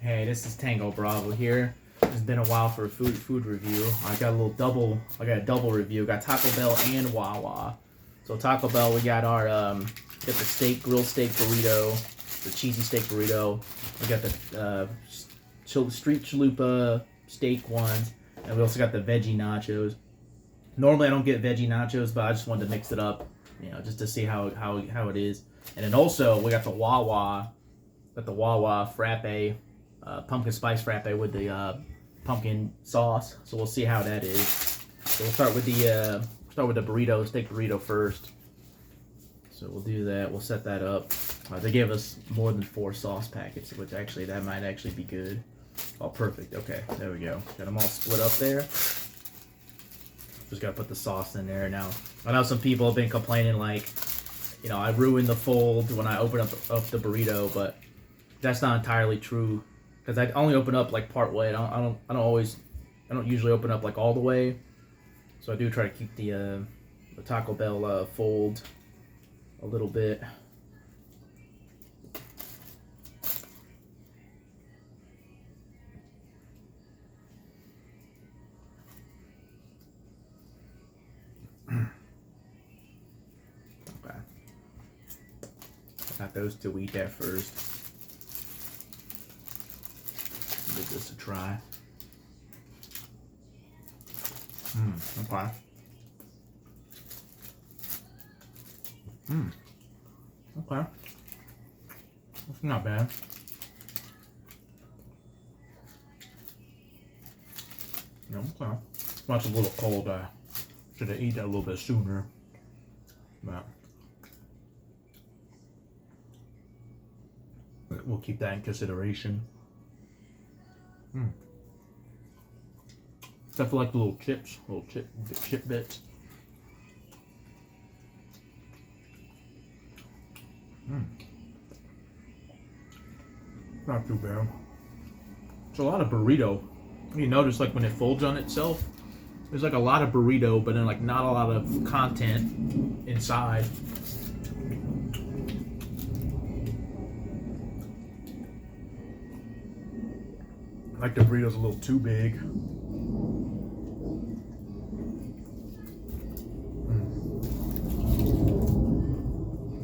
Hey, this is Tango Bravo here. It's been a while for a food review. I got a double review. Got Taco Bell and Wawa. So Taco Bell, we got our get the grilled steak burrito, the cheesy steak burrito. We got the street chalupa steak ones, and we also got the veggie nachos. Normally I don't get veggie nachos, but I just wanted to mix it up, you know, just to see how it is. And then also we got the Wawa Frappe, pumpkin spice frappe with the pumpkin sauce. So we'll see how that is. So we'll start with the burrito, steak burrito first. So we'll do that. We'll set that up. They gave us more than 4 sauce packets, which actually that might actually be good. Oh, perfect. Okay, there we go. Got them all split up there. Just gotta put the sauce in there now. I know some people have been complaining like, you know, I ruined the fold when I open up the burrito, but that's not entirely true, because I only open up like part way. I don't usually open up like all the way. So I do try to keep the Taco Bell fold a little bit. Okay. Got those two. Eat that first. Give this a try. Okay. Okay. That's not bad. Okay. That's a little cold. I should have eaten that a little bit sooner. But we'll keep that in consideration. Except for like the little chip bits. Not too bad. It's a lot of burrito. You notice like when it folds on itself, there's like a lot of burrito, but then like not a lot of content inside. Like the burrito's a little too big.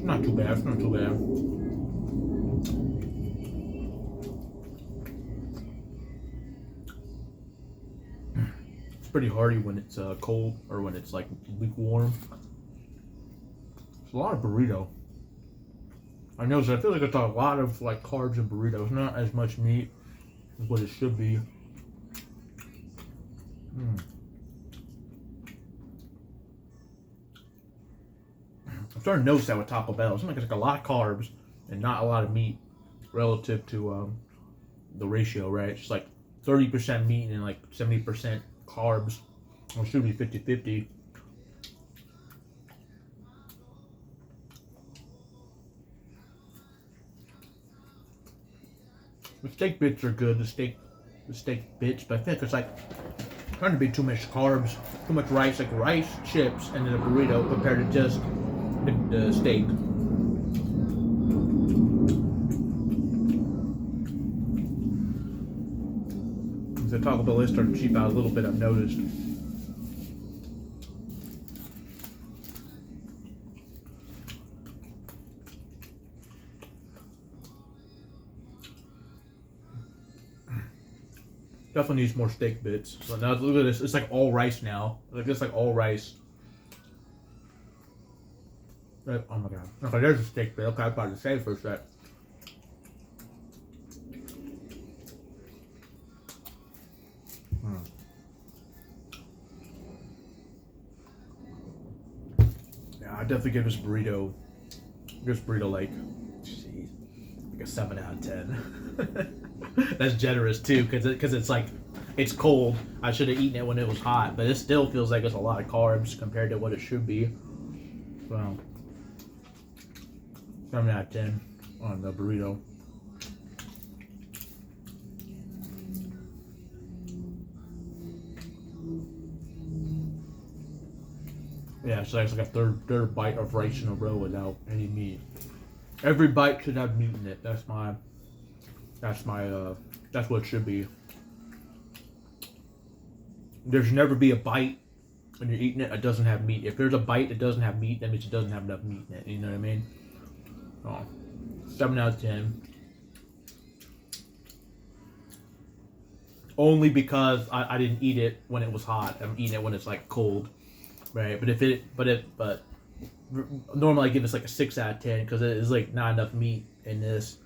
Not too bad. It's not too bad. It's pretty hearty when it's cold, or when it's like lukewarm. It's a lot of burrito. I noticed. I feel like it's a lot of like carbs and burritos, not as much meat as what it should be. I'm starting to notice that with Taco Bell. It seems like it's like a lot of carbs and not a lot of meat relative to the ratio, right? It's like 30% meat and like 70% carbs. Well, it should be 50-50. The steak bits are good, the steak bits, but I think it's like trying to be too much carbs, too much rice, like rice, chips, and then a burrito compared to just the steak. The Taco Bell is starting to cheap out a little bit, I've noticed. Definitely needs more steak bits. So now look at this. It's like all rice now. Like it's like all rice. Oh my god. Okay, there's a steak bit. Okay, I was about to say for a sec. Yeah, I definitely give this burrito like, jeez, like a 7 out of 10. That's generous too, because it's like, it's cold. I should have eaten it when it was hot, but it still feels like it's a lot of carbs compared to what it should be. So 7 out of 10 on the burrito. Yeah, so that's like a third bite of rice in a row without any meat. Every bite should have meat in it. That's my That's what it should be. There should never be a bite when you're eating it that doesn't have meat. If there's a bite that doesn't have meat, that means it doesn't have enough meat in it. You know what I mean? Oh, 7 out of 10. Only because I didn't eat it when it was hot. I'm eating it when it's like cold, right? But normally I give this like a 6 out of 10 because it is like not enough meat in this.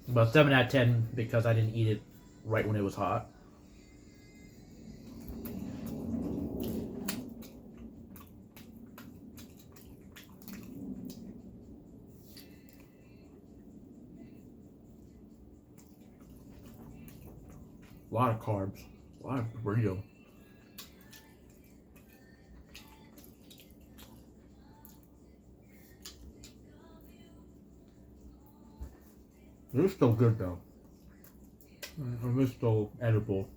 But 7 out of 10 because I didn't eat it right when it was hot. A lot of carbs, a lot of burrito. It's still good though. It's still edible.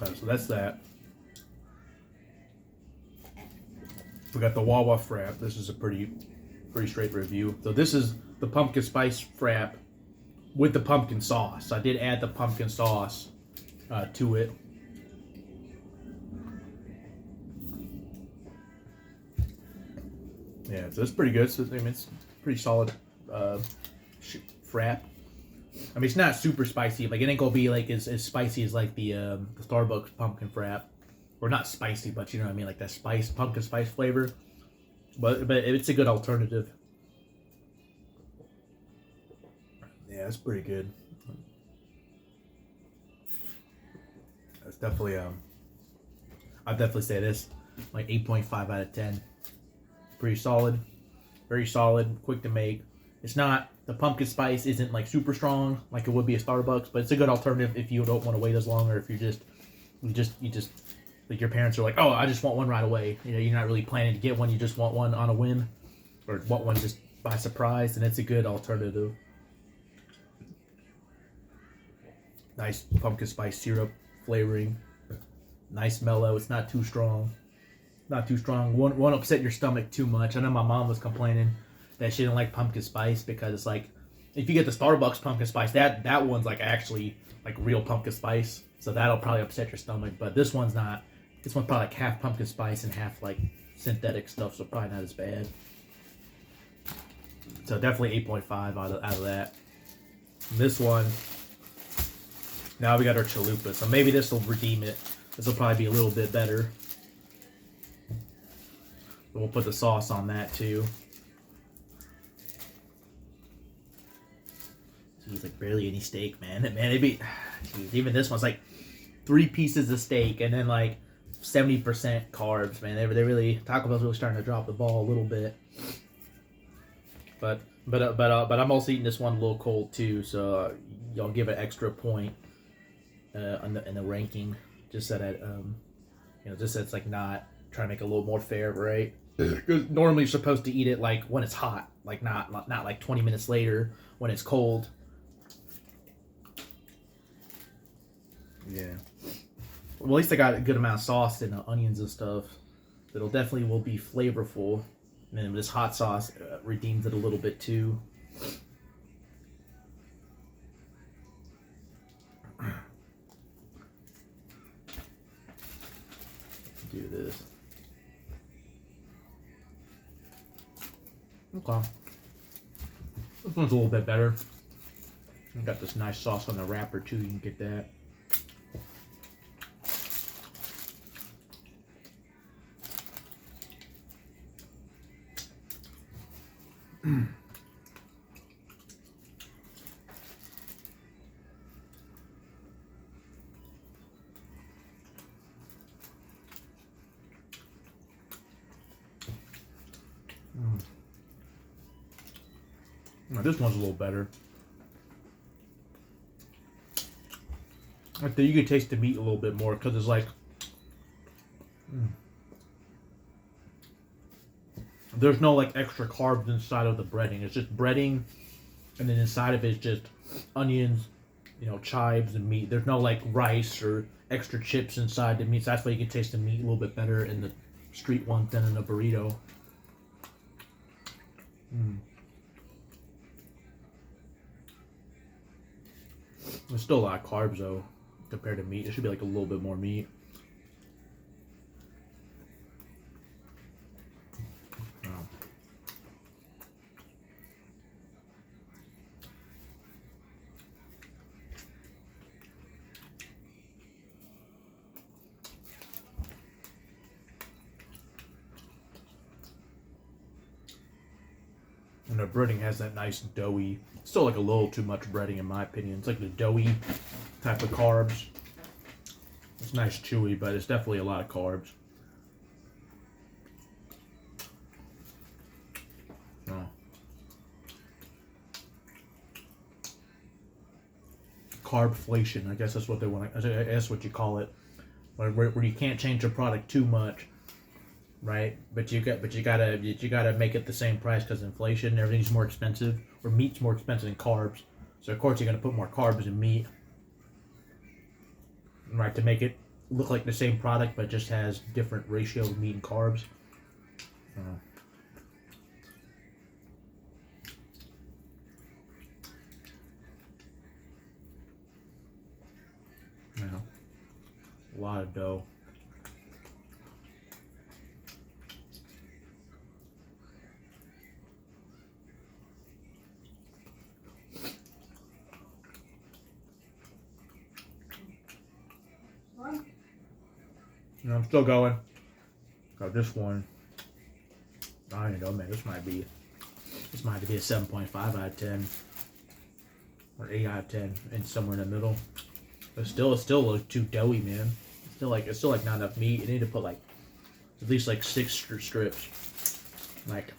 Okay, so that's that. We got the Wawa Frappe. This is a pretty straight review. So this is the pumpkin spice Frappe with the pumpkin sauce. I did add the pumpkin sauce to it. Yeah, so it's pretty good. So, I mean, it's pretty solid Frappe. I mean, it's not super spicy. Like, it ain't gonna be like as spicy as like the Starbucks pumpkin Frappe, or not spicy, but you know what I mean, like that pumpkin spice flavor. But it's a good alternative. Yeah, it's pretty good. That's definitely I'd definitely say this like 8.5 out of 10. Pretty solid, very solid, quick to make. It's not, the pumpkin spice isn't like super strong like it would be a Starbucks, but it's a good alternative if you don't want to wait as long, or if you just like your parents are like, oh, I just want one right away. You know, you're not really planning to get one, you just want one on a whim, or want one just by surprise, and it's a good alternative. Nice pumpkin spice syrup flavoring. Nice mellow. It's not too strong. Not too strong. Won't upset your stomach too much. I know my mom was complaining that she didn't like pumpkin spice because it's like, if you get the Starbucks pumpkin spice, that one's like actually like real pumpkin spice, so that'll probably upset your stomach. But this one's not. This one's probably like half pumpkin spice and half like synthetic stuff, so probably not as bad. So definitely 8.5 out of that. And this one, now we got our Chalupas, so maybe this will redeem it. This will probably be a little bit better. We'll put the sauce on that too. Geez, like barely any steak, man. It'd be, geez, even this one's like 3 pieces of steak and then like 70% carbs, man. They really, Taco Bell's really starting to drop the ball a little bit. But I'm also eating this one a little cold too, so y'all give it extra point in the ranking, just so that just so it's like not trying to make it a little more fair, right? Because normally you're supposed to eat it like when it's hot, like not like 20 minutes later when it's cold. Yeah. Well, at least I got a good amount of sauce and onions and stuff. It'll definitely will be flavorful. And then this hot sauce redeems it a little bit too. Do this. Okay. This one's a little bit better. Got this nice sauce on the wrapper too. You can get that. This one's a little better. Right there, you can taste the meat a little bit more because it's like there's no like extra carbs inside of the breading. It's just breading, and then inside of it is just onions, you know, chives and meat. There's no like rice or extra chips inside the meat. So that's why you can taste the meat a little bit better in the street one than in a burrito. There's still a lot of carbs though compared to meat. It should be like a little bit more meat. And the breading has that nice doughy, still like a little too much breading in my opinion. It's like the doughy type of carbs. It's nice chewy, but it's definitely a lot of carbs. Oh. Carbflation, I guess that's what they want. That's what you call it, where you can't change your product too much. Right, but you gotta make it the same price because inflation. Everything's more expensive, or meat's more expensive than carbs. So of course you're gonna put more carbs in meat, right, to make it look like the same product but just has different ratio of meat and carbs. Yeah, a lot of dough. And I'm still going. Got this one. I don't know, man. This might be a 7.5 out of 10 or 8 out of 10, and somewhere in the middle. But still, it still looks too doughy, man. It's still like not enough meat. You need to put like at least like 6 strips. Like,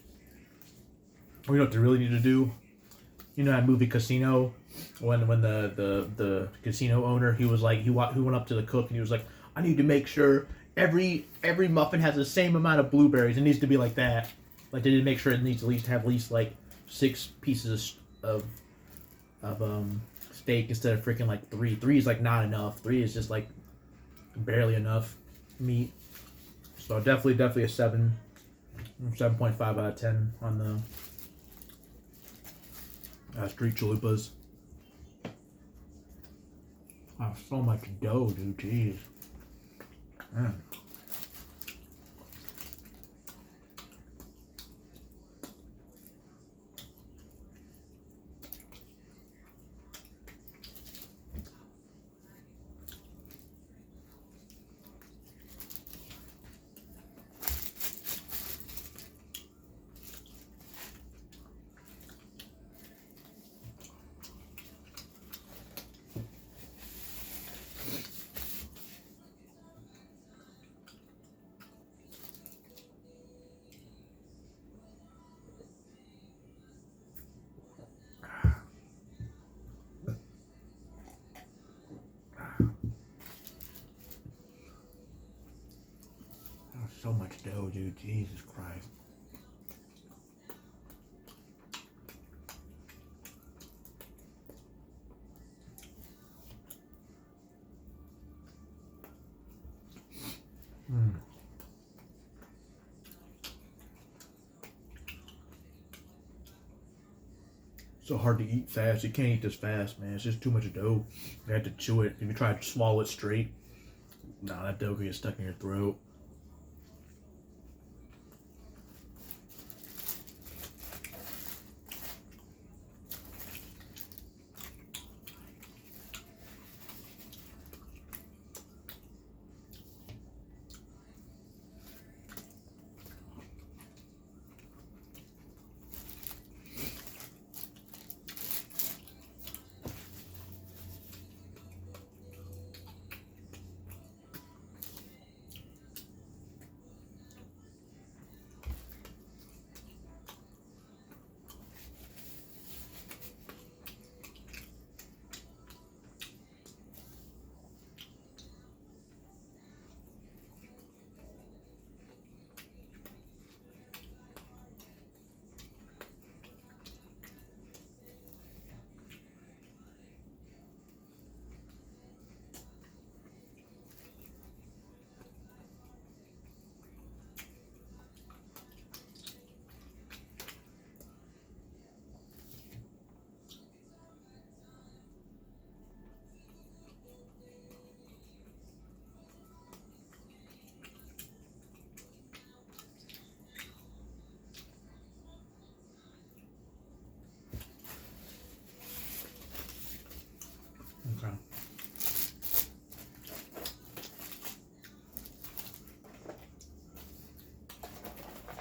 you know what they really need to do? You know that movie Casino, when the casino owner, he was like, he went up to the cook and he was like, I need to make sure every muffin has the same amount of blueberries. It needs to be like that. Like, they need to make sure it needs to have at least like 6 pieces of steak instead of freaking like 3. 3 is like not enough. 3 is just like barely enough meat. So definitely a 7.5 out of 10 on the street chalupas. Wow, so much dough, dude. Jeez. Man. So much dough, dude. Jesus Christ. So hard to eat fast. You can't eat this fast, man. It's just too much dough. You have to chew it. If you try to swallow it straight, nah, that dough can get stuck in your throat.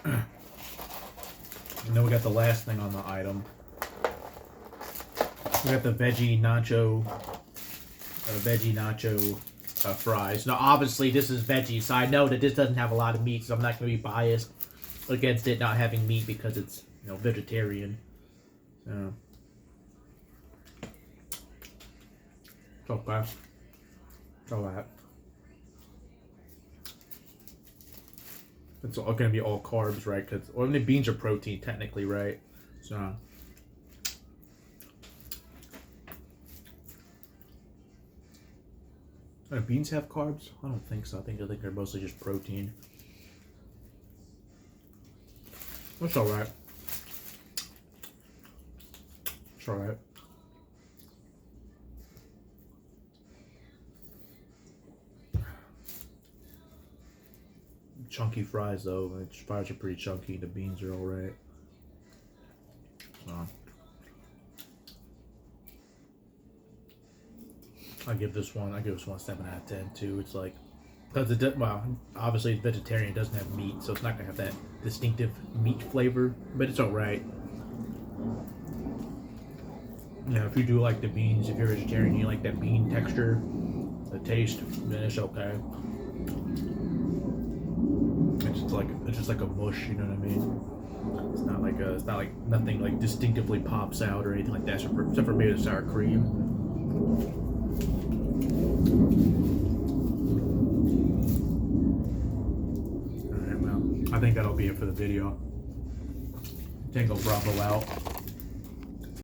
And then we got the last thing on the item. We got the Veggie Nacho fries. Now, obviously, this is veggie, so I know that this doesn't have a lot of meat, so I'm not going to be biased against it not having meat because it's, you know, vegetarian. So, it's okay. It's alright. It's all going to be all carbs, right? Because the beans are protein, technically, right? So. Do beans have carbs? I don't think so. I think they're mostly just protein. That's alright. It's alright. Chunky fries though. The fries are pretty chunky. The beans are alright. So. I give this one a 7 out of 10 too. It's like, because obviously it's vegetarian, it doesn't have meat, so it's not gonna have that distinctive meat flavor, but it's alright. Yeah, if you do like the beans, if you're vegetarian, you like that bean texture, the taste, then it's okay. It's just like a mush, you know what I mean? It's not like nothing like distinctively pops out or anything like that, except for maybe the sour cream. Alright, well, I think that'll be it for the video. Tango Bravo out.